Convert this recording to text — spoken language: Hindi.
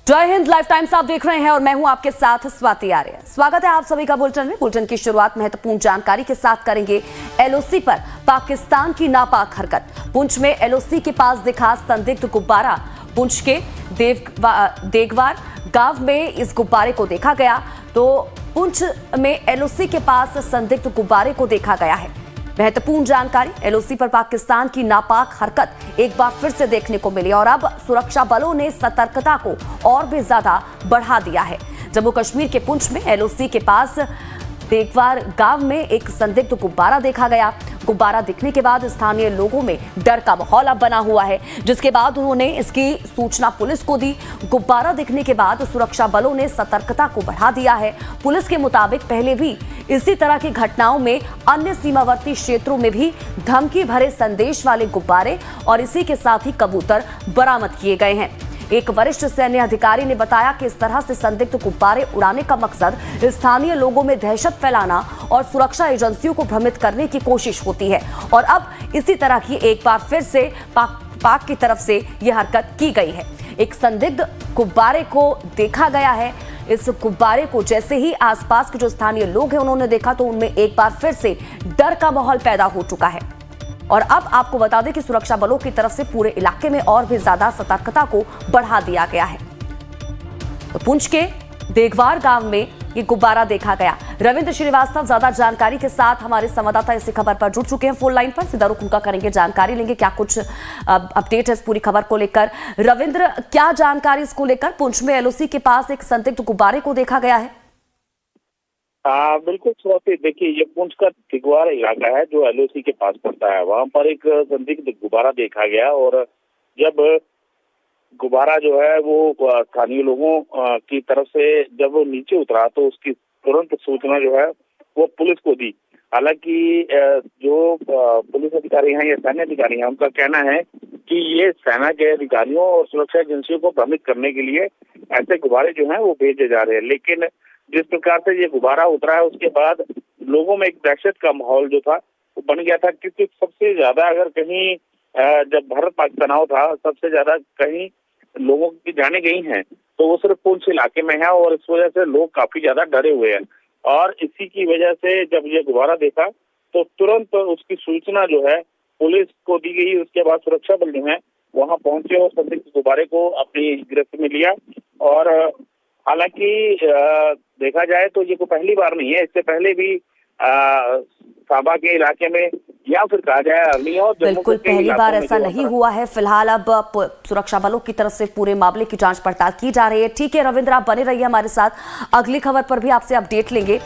जय हिंद। लाइफ टाइम्स आप देख रहे हैं और मैं हूं आपके साथ स्वाति आर्य। स्वागत है आप सभी का बुलेटिन में। बुलेटिन की शुरुआत महत्वपूर्ण जानकारी के साथ करेंगे। एलओसी पर पाकिस्तान की नापाक हरकत। पुंछ में एलओसी के पास दिखा संदिग्ध गुब्बारा। पुंछ के देगवार गांव में इस गुब्बारे को देखा गया। तो पुंछ में एलओसी के पास संदिग्ध गुब्बारे को देखा गया है। महत्वपूर्ण जानकारी, एलओसी पर पाकिस्तान की नापाक हरकत एक बार फिर से देखने को मिली और अब सुरक्षा बलों ने सतर्कता को और भी ज्यादा बढ़ा दिया है। जम्मू कश्मीर के पुंछ में एलओसी के पास देगवार गांव में एक संदिग्ध गुब्बारा देखा गया। गुब्बारा दिखने के बाद स्थानीय लोगों में डर का माहौल अब बना हुआ है, जिसके बाद उन्होंने इसकी सूचना पुलिस को दी। गुब्बारा दिखने के बाद सुरक्षा बलों ने सतर्कता को बढ़ा दिया है। पुलिस के मुताबिक पहले भी इसी तरह की घटनाओं में अन्य सीमावर्ती क्षेत्रों में भी धमकी भरे संदेश वाले गुब्बारे और इसी के साथ ही कबूतर बरामद किए गए हैं। एक वरिष्ठ सैन्य अधिकारी ने बताया कि इस तरह से संदिग्ध गुब्बारे उड़ाने का मकसद स्थानीय लोगों में दहशत फैलाना और सुरक्षा एजेंसियों को भ्रमित करने की कोशिश होती है। और अब इसी तरह की एक बार फिर से पाक की तरफ से यह हरकत की गई है। एक संदिग्ध गुब्बारे को देखा गया है। इस गुब्बारे को जैसे ही आसपास के जो स्थानीय लोग हैं उन्होंने देखा तो उनमें एक बार फिर से डर का माहौल पैदा हो चुका है। और अब आपको बता दें कि सुरक्षा बलों की तरफ से पूरे इलाके में और भी ज्यादा सतर्कता को बढ़ा दिया गया है। तो पुंछ के देगवार गांव में ये गुब्बारा देखा गया। रविंद्र श्रीवास्तव ज्यादा जानकारी के साथ हमारे संवाददाता इसी खबर पर जुड़ चुके हैं फोन लाइन पर। सीधा रुक उनका करेंगे, जानकारी लेंगे क्या कुछ अपडेट है इस पूरी खबर को लेकर। रविंद्र, क्या जानकारी इसको लेकर? पुंछ में एलओसी के पास एक संदिग्ध गुब्बारे को देखा गया है। बिल्कुल स्वाति, देखिए ये पुंछ का देगवार इलाका है जो एलओसी के पास पड़ता है। वहां पर एक संदिग्ध गुब्बारा देखा गया और जब गुब्बारा जो है वो स्थानीय लोगों की तरफ से जब वो नीचे उतरा तो उसकी तुरंत सूचना जो है वो पुलिस को दी। हालांकि जो पुलिस अधिकारी हैं या सैन्य अधिकारी हैं उनका कहना है कि ये सेना के अधिकारियों और सुरक्षा एजेंसियों को भ्रमित करने के लिए ऐसे गुब्बारे जो हैं वो भेजे जा रहे हैं। लेकिन जिस प्रकार से ये गुब्बारा उतरा है उसके बाद लोगों में एक दहशत का माहौल जो था वो बन गया था, क्योंकि सबसे ज्यादा अगर कहीं जब भारत पाक तनाव था सबसे ज्यादा कहीं लोगों की जाने गई हैं तो वो सिर्फ पुंछ इलाके में है और इस वजह से लोग काफी ज्यादा डरे हुए हैं। और इसी की वजह से जब ये गुब्बारा देखा तो तुरंत उसकी सूचना जो है पुलिस को दी गई। उसके बाद सुरक्षा बल जो है वहां पहुंचे और संदिग्ध गुब्बारे को अपनी गिरफ्त में लिया। और हालांकि देखा जाए तो ये कोई पहली बार नहीं है, इससे पहले भी साबा के इलाके में या फिर कहा जाए अरनिया, बिल्कुल पहली बार ऐसा नहीं हुआ है। फिलहाल अब सुरक्षा बलों की तरफ से पूरे मामले की जांच पड़ताल की जा रही है। ठीक है रविंद्र, आप बने रहिए हमारे साथ, अगली खबर पर भी आपसे अपडेट लेंगे।